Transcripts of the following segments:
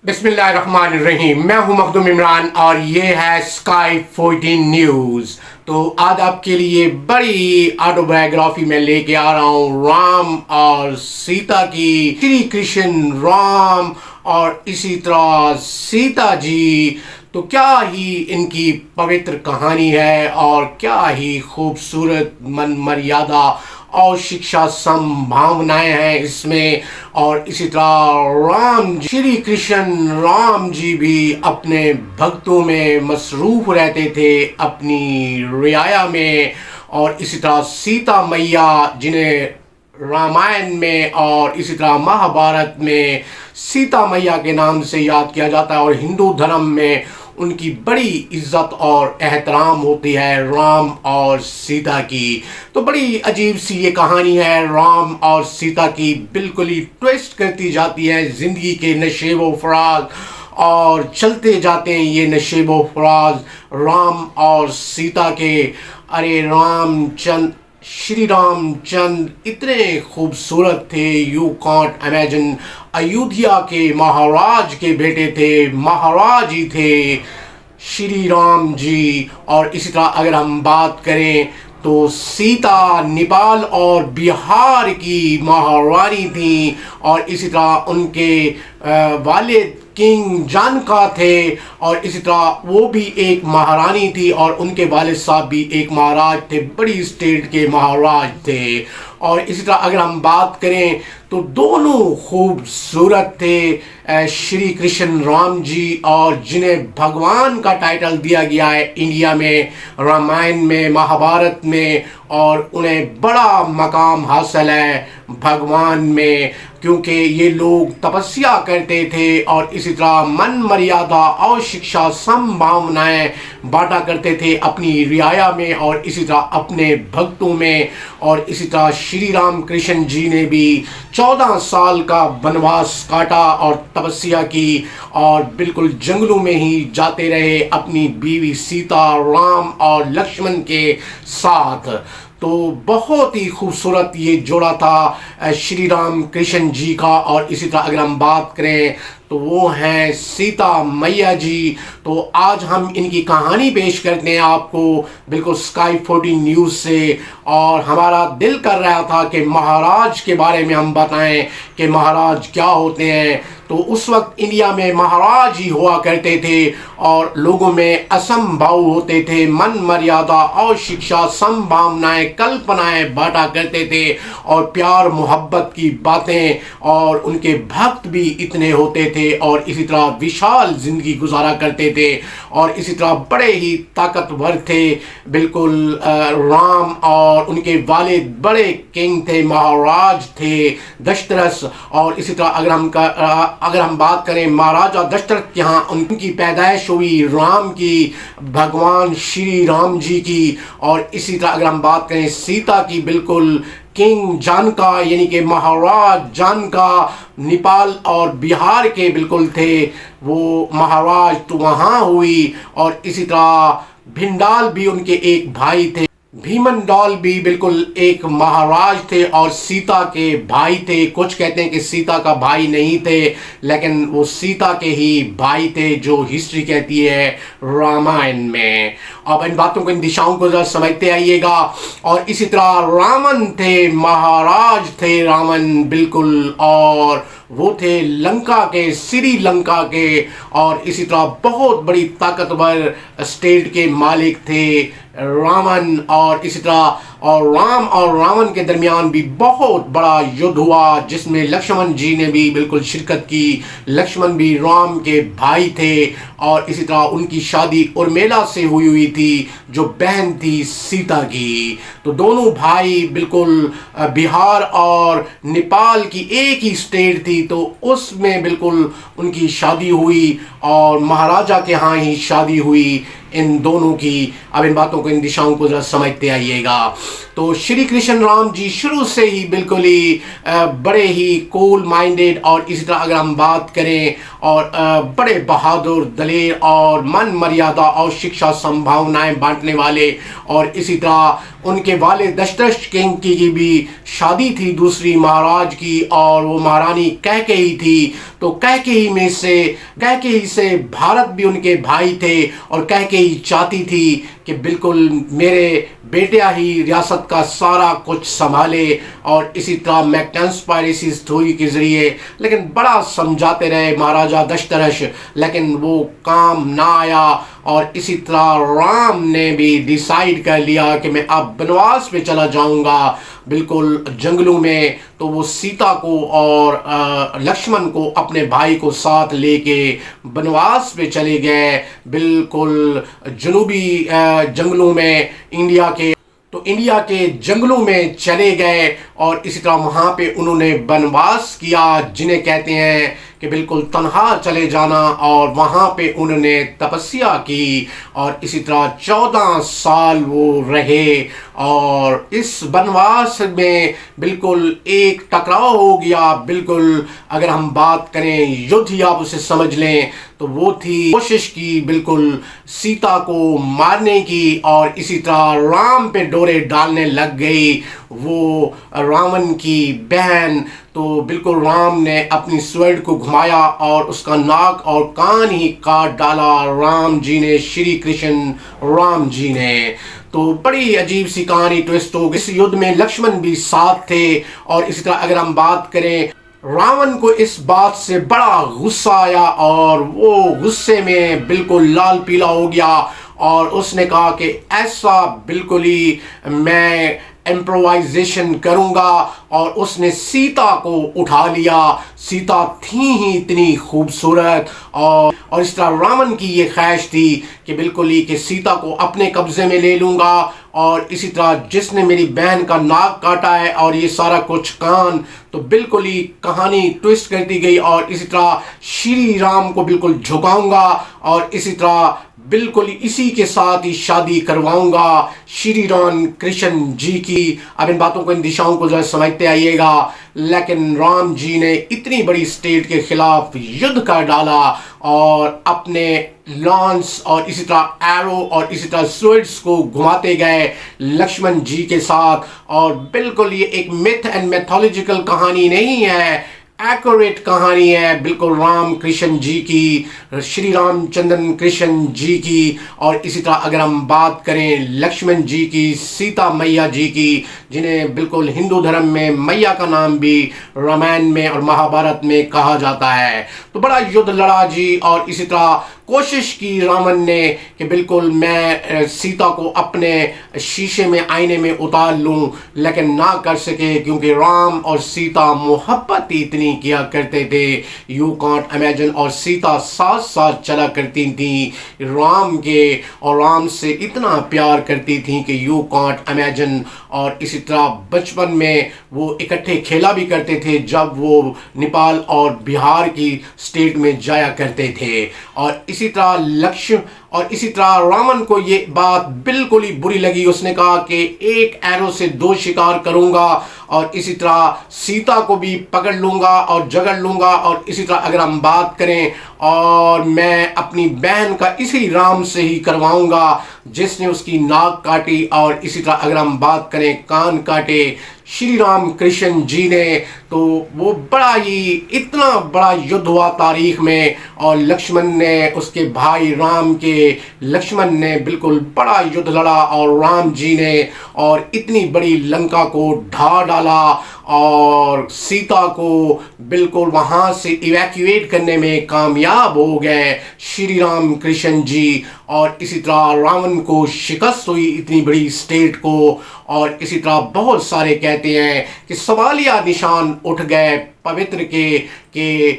बिस्मिल्लाहिर्रहमानिर्रहीम। मैं हूं मखदूम इमरान और ये है स्काई 14 न्यूज़। तो आज आपके लिए बड़ी ऑटोबायोग्राफी में लेके आ रहा हूं राम और सीता की। श्री कृष्ण राम और इसी तरह सीता जी। तो क्या ही इनकी पवित्र कहानी है और क्या ही खूबसूरत मन मर्यादा और शिक्षा संभावनाएं हैं इसमें। और इसी तरह श्री कृष्ण राम जी भी अपने भक्तों में मसरूफ रहते थे, अपनी रियाया में। और इसी तरह सीता मैया, जिन्हें रामायण में और इसी तरह महाभारत में सीता मैया के नाम से याद किया जाता है, और हिंदू धर्म में उनकी बड़ी इज्जत और एहतराम होती है राम और सीता की। तो बड़ी अजीब सी ये कहानी है राम और सीता की, बिल्कुल ही ट्विस्ट करती जाती है ज़िंदगी के नशेबो फराज, और चलते जाते हैं ये नशेबो फराज राम और सीता के। अरे श्री रामचंद्र इतने खूबसूरत थे, यू कांट इमेजिन। अयोध्या के महाराज के बेटे थे, महाराज ही थे श्री राम जी। और इसी तरह अगर हम बात करें तो सीता नेपाल और बिहार की महारानी थी, और इसी तरह उनके वालिद किंग जानका थे, और इसी तरह वो भी एक महारानी थी, और उनके वालिद साहब भी एक महाराज थे, बड़ी स्टेट के महाराज थे। और इसी तरह अगर हम बात करें तो दोनों खूबसूरत थे श्री कृष्ण राम जी, और जिन्हें भगवान का टाइटल दिया गया है इंडिया में, रामायण में, महाभारत में, और उन्हें बड़ा मकाम हासिल है भगवान में, क्योंकि ये लोग तपस्या करते थे और इसी तरह मन मर्यादा और शिक्षा संभावनाएं बांटा करते थे अपनी रियाया में और इसी तरह अपने भक्तों में। और इसी तरह श्री राम कृष्ण जी ने भी 14 साल का वनवास काटा और तपस्या की, और बिल्कुल जंगलों में ही जाते रहे अपनी बीवी सीता, राम और लक्ष्मण के साथ। तो बहुत ही खूबसूरत ये जोड़ा था श्री राम कृष्ण जी का। और इसी तरह अगर हम बात करें तो वो हैं सीता मैया जी। तो आज हम इनकी कहानी पेश करते हैं आपको, बिल्कुल स्काई 14 न्यूज़ से। और हमारा दिल कर रहा था कि महाराज के बारे में हम बताएं कि महाराज क्या होते हैं। तो उस वक्त इंडिया में महाराज ही हुआ करते थे, और लोगों में असंभव होते थे, मन मर्यादा और शिक्षा संभावनाएं कल्पनाएं बांटा करते थे, और प्यार मोहब्बत की बातें, और उनके भक्त भी इतने होते थे, और इसी तरह विशाल जिंदगी गुजारा करते थे, और इसी तरह बड़े ही ताकतवर थे बिल्कुल राम। और उनके वालिद बड़े किंग थे, महाराज थे दशरथ। और इसी तरह अगर हम बात करें महाराजा दशरथ, यहाँ उनकी पैदाइश हुई राम की, भगवान श्री राम जी की। और इसी तरह अगर हम बात करें सीता की, बिल्कुल किंग जानका यानी कि महाराज जानका नेपाल और बिहार के बिल्कुल थे वो महाराज, तो वहाँ हुई। और इसी तरह भिंडाल भी उनके एक भाई थे, भीमनडौल भी बिल्कुल एक महाराज थे और सीता के भाई थे। कुछ कहते हैं कि सीता का भाई नहीं थे, लेकिन वो सीता के ही भाई थे, जो हिस्ट्री कहती है रामायण में। अब इन बातों को, इन दिशाओं को जरा समझते आइएगा। और इसी तरह रावण थे, महाराज थे रावण बिल्कुल, और वो थे लंका के, श्रीलंका के। और इसी तरह बहुत बड़ी ताकतवर स्टेट के मालिक थे रावण। और इसी तरह और राम और रावण के दरमियान भी बहुत बड़ा युद्ध हुआ, जिसमें लक्ष्मण जी ने भी बिल्कुल शिरकत की। लक्ष्मण भी राम के भाई थे, और इसी तरह उनकी शादी उर्मिला से हुई थी, जो बहन थी सीता की। तो दोनों भाई बिल्कुल बिहार और नेपाल की एक ही स्टेट थी, तो उसमें बिल्कुल उनकी शादी हुई, और महाराजा के यहाँ ही शादी हुई। इन दोनों की। अब इन बातों को, इन दिशाओं को जरा समझते आइएगा। तो श्री कृष्ण राम जी शुरू से ही बिल्कुल ही बड़े ही कूल माइंडेड, और इसी तरह अगर हम बात करें और बड़े बहादुर, दलेर और मन मर्यादा और शिक्षा संभावनाएं बांटने वाले, और इसी तरह उनके वाले दशरथ किंग की भी शादी थी दूसरी महाराज की, और वो महारानी कैकेयी थी। तो कैकेयी से भारत भी उनके भाई थे, और कैकेयी चाहती थी कि बिल्कुल मेरे बेटिया ही रियासत का सारा कुछ संभाले, और इसी तरह मैं कंस्पायरेसी थ्योरी के जरिए, लेकिन बड़ा समझाते रहे महाराजा दशरथ, लेकिन वो काम ना आया। और इसी तरह राम ने भी डिसाइड कर लिया कि मैं अब वनवास में चला जाऊंगा, बिल्कुल जंगलों में। तो वो सीता को और लक्ष्मण को, अपने भाई को साथ लेके वनवास में चले गए, बिल्कुल जनूबी जंगलों में, इंडिया के जंगलों में चले गए, और इसी तरह वहाँ पे उन्होंने वनवास किया, जिन्हें कहते हैं कि बिल्कुल तन्हा चले जाना। और वहाँ पे उन्होंने तपस्या की, और इसी तरह 14 साल वो रहे। और इस वनवास में बिल्कुल एक टकराव हो गया। बिल्कुल अगर हम बात करें युद्ध, ही आप उसे समझ लें, तो वो थी कोशिश की बिल्कुल सीता को मारने की, और इसी तरह राम पे डोरे डालने लग गई वो रावण की बहन। तो बिल्कुल राम ने अपनी स्वॉर्ड को घुमाया और उसका नाक और कान ही काट डाला राम जी ने, श्री कृष्ण राम जी ने। तो बड़ी अजीब सी कहानी ट्विस्ट हो गई। इस युद्ध में लक्ष्मण भी साथ थे, और इसी तरह अगर हम बात करें, रावण को इस बात से बड़ा गुस्सा आया, और वो गुस्से में बिल्कुल लाल पीला हो गया, और उसने कहा कि ऐसा बिल्कुल ही मैं इम्प्रोवाइजेशन करूंगा। और उसने सीता को उठा लिया। सीता थी ही इतनी खूबसूरत, और इस तरह रावण की ये ख्वाहिश थी कि बिल्कुल ही कि सीता को अपने कब्जे में ले लूंगा, और इसी तरह जिसने मेरी बहन का नाक काटा है और ये सारा कुछ कान। तो बिल्कुल ही कहानी ट्विस्ट कर दी गई, और इसी तरह श्री राम को बिल्कुल झुकाऊंगा, और इसी तरह बिल्कुल इसी के साथ ही शादी करवाऊंगा श्री राम कृष्ण जी की। अब इन बातों को, इन दिशाओं को जरा समझते आइएगा। लेकिन राम जी ने इतनी बड़ी स्टेट के खिलाफ युद्ध कर डाला, और अपने लॉन्स और इसी तरह एरो और इसी तरह स्वर्ड्स को घुमाते गए लक्ष्मण जी के साथ। और बिल्कुल ये एक मिथ एंड मैथोलॉजिकल कहानी नहीं है, एक्यूरेट कहानी है बिल्कुल राम कृष्ण जी की, श्री रामचंद्र कृष्ण जी की। और इसी तरह अगर हम बात करें लक्ष्मण जी की, सीता मैया जी की, जिन्हें बिल्कुल हिंदू धर्म में मैया का नाम भी रामायण में और महाभारत में कहा जाता है। तो बड़ा युद्ध लड़ा जी, और इसी तरह कोशिश की रावण ने कि बिल्कुल मैं सीता को अपने शीशे में, आईने में उतार लूं, लेकिन ना कर सके, क्योंकि राम और सीता मोहब्बत इतनी किया करते थे, यू कांट इमेजिन। और सीता साथ साथ चला करती थी राम के, और राम से इतना प्यार करती थी कि यू कांट इमेजिन। और इसी तरह बचपन में वो इकट्ठे खेला भी करते थे जब वो नेपाल और बिहार की स्टेट में जाया करते थे। और इसी तरह लक्ष्य और इसी तरह रावण को ये बात बिल्कुल ही बुरी लगी। उसने कहा कि एक एरो से 2 शिकार करूंगा, और इसी तरह सीता को भी पकड़ लूंगा और जगड़ लूंगा। और इसी तरह अगर हम बात करें, और मैं अपनी बहन का इसी राम से ही करवाऊंगा जिसने उसकी नाक काटी, और इसी तरह अगर हम बात करें कान काटे श्री राम कृष्ण जी ने। तो वो बड़ा ही इतना बड़ा युद्ध हुआ तारीख में, और लक्ष्मण ने, उसके भाई राम के लक्ष्मण ने बिल्कुल बड़ा युद्ध लड़ा, और राम जी ने और इतनी बड़ी लंका को ढा डाला, और सीता को बिल्कुल वहाँ से इवैक्यूएट करने में कामयाब हो गए श्री राम कृष्ण जी। और इसी तरह रावण को शिकस्त हुई इतनी बड़ी स्टेट को। और इसी तरह बहुत सारे कहते हैं कि सवालिया निशान उठ गए पवित्र के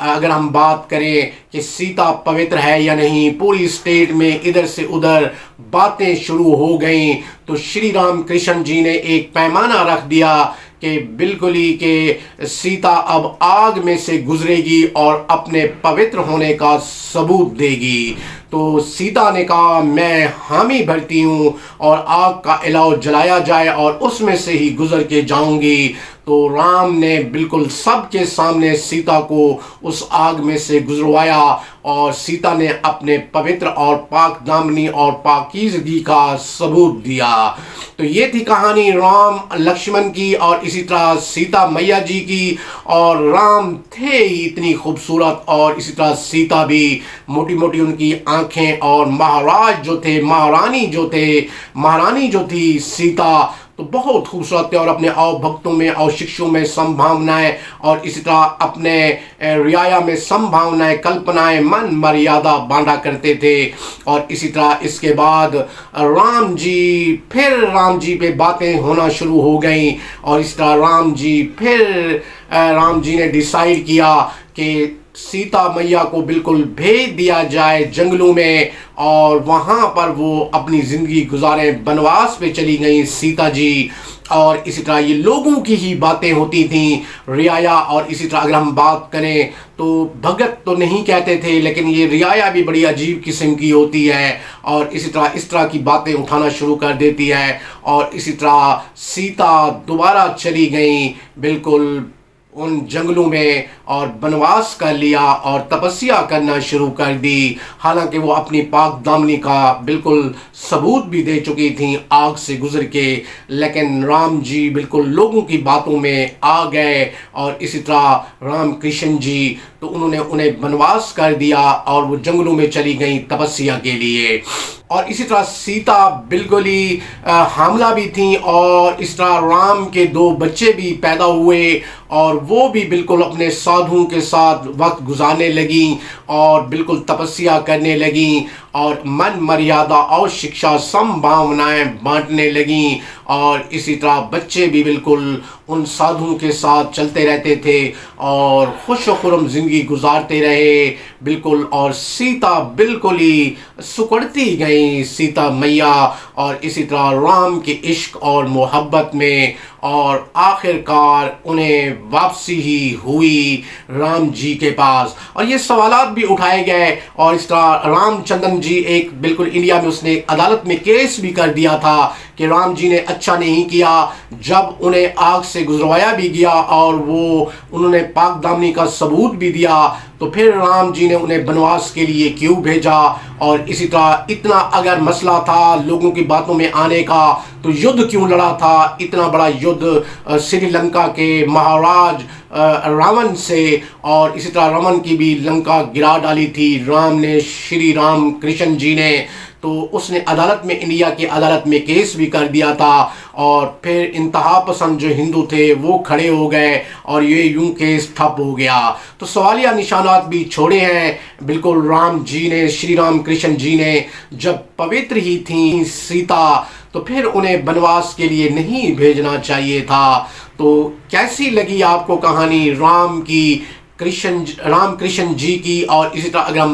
अगर हम बात करें कि सीता पवित्र है या नहीं, पूरी स्टेट में इधर से उधर बातें शुरू हो गई। तो श्री राम कृष्ण जी ने एक पैमाना रख दिया कि बिल्कुल ही कि सीता अब आग में से गुजरेगी और अपने पवित्र होने का सबूत देगी। तो सीता ने कहा मैं हामी भरती हूँ और आग का अलाव जलाया जाए और उसमें से ही गुजर के जाऊंगी। तो राम ने बिल्कुल सबके सामने सीता को उस आग में से गुजरवाया और सीता ने अपने पवित्र और पाक दामनी और पाकीज़गी का सबूत दिया। तो ये थी कहानी राम लक्ष्मण की और इसी तरह सीता मैया जी की। और राम थे ही इतनी खूबसूरत और इसी तरह सीता भी, मोटी मोटी उनकी आंखें, और महाराज जो थे, महारानी जो थी सीता, तो बहुत खूबसूरत थे और अपने भक्तों में और शिष्यों में संभावनाएं और इसी तरह अपने रियाया में संभावनाएं, कल्पनाएं, मन मर्यादा बांधा करते थे। और इसी तरह इसके बाद राम जी पे बातें होना शुरू हो गई और इस तरह राम जी ने डिसाइड किया कि सीता मैया को बिल्कुल भेज दिया जाए जंगलों में और वहाँ पर वो अपनी ज़िंदगी गुजारें। वनवास पे चली गई सीता जी। और इसी तरह ये लोगों की ही बातें होती थी, रियाया। और इसी तरह अगर हम बात करें तो भगत तो नहीं कहते थे, लेकिन ये रियाया भी बड़ी अजीब किस्म की होती है और इस तरह की बातें उठाना शुरू कर देती है। और इसी तरह सीता दोबारा चली गई बिल्कुल उन जंगलों में और वनवास कर लिया और तपस्या करना शुरू कर दी। हालांकि वो अपनी पाक दामनी का बिल्कुल सबूत भी दे चुकी थी आग से गुजर के, लेकिन राम जी बिल्कुल लोगों की बातों में आ गए। और इसी तरह राम कृष्ण जी, तो उन्होंने उन्हें वनवास कर दिया और वो जंगलों में चली गई तपस्या के लिए। और इसी तरह सीता बिल्कुल ही हामला भी थी और इस तरह राम के 2 बच्चे भी पैदा हुए और वो भी बिल्कुल अपने साधुओं के साथ वक्त गुजारने लगी और बिल्कुल तपस्या करने लगी और मन मर्यादा और शिक्षा संभावनाएं बांटने लगी। और इसी तरह बच्चे भी बिल्कुल उन साधुओं के साथ चलते रहते थे और खुश खुरम जिंदगी गुजारते रहे बिल्कुल। और सीता बिल्कुल ही सुकड़ती गई, सीता मैया, और इसी तरह राम के इश्क और मोहब्बत में, और आखिरकार उन्हें वापसी ही हुई राम जी के पास। और ये सवालात भी उठाए गए और इस तरह रामचंद्रन जी एक बिल्कुल इंडिया में उसने अदालत में केस भी कर दिया था कि राम जी ने अच्छा नहीं किया जब उन्हें आग से गुजरवाया भी गया और उन्होंने पाक दामनी का सबूत भी दिया, तो फिर राम जी ने उन्हें वनवास के लिए क्यों भेजा। और इसी तरह इतना अगर मसला था लोगों की बातों में आने का, तो युद्ध क्यों लड़ा था, इतना बड़ा युद्ध श्रीलंका के महाराज रावण से, और इसी तरह रावण की भी लंका गिरा डाली थी राम ने, श्री राम कृष्ण जी ने। तो उसने अदालत में, इंडिया की अदालत में केस भी कर दिया था और फिर इंतहा पसंद जो हिंदू थे वो खड़े हो गए और ये यूं केस ठप हो गया। तो सवालिया निशानात भी छोड़े हैं बिल्कुल राम जी ने, श्री राम कृष्ण जी ने। जब पवित्र ही थी सीता तो फिर उन्हें वनवास के लिए नहीं भेजना चाहिए था। तो कैसी लगी आपको कहानी राम कृष्ण जी की। और इसी तरह अगर हम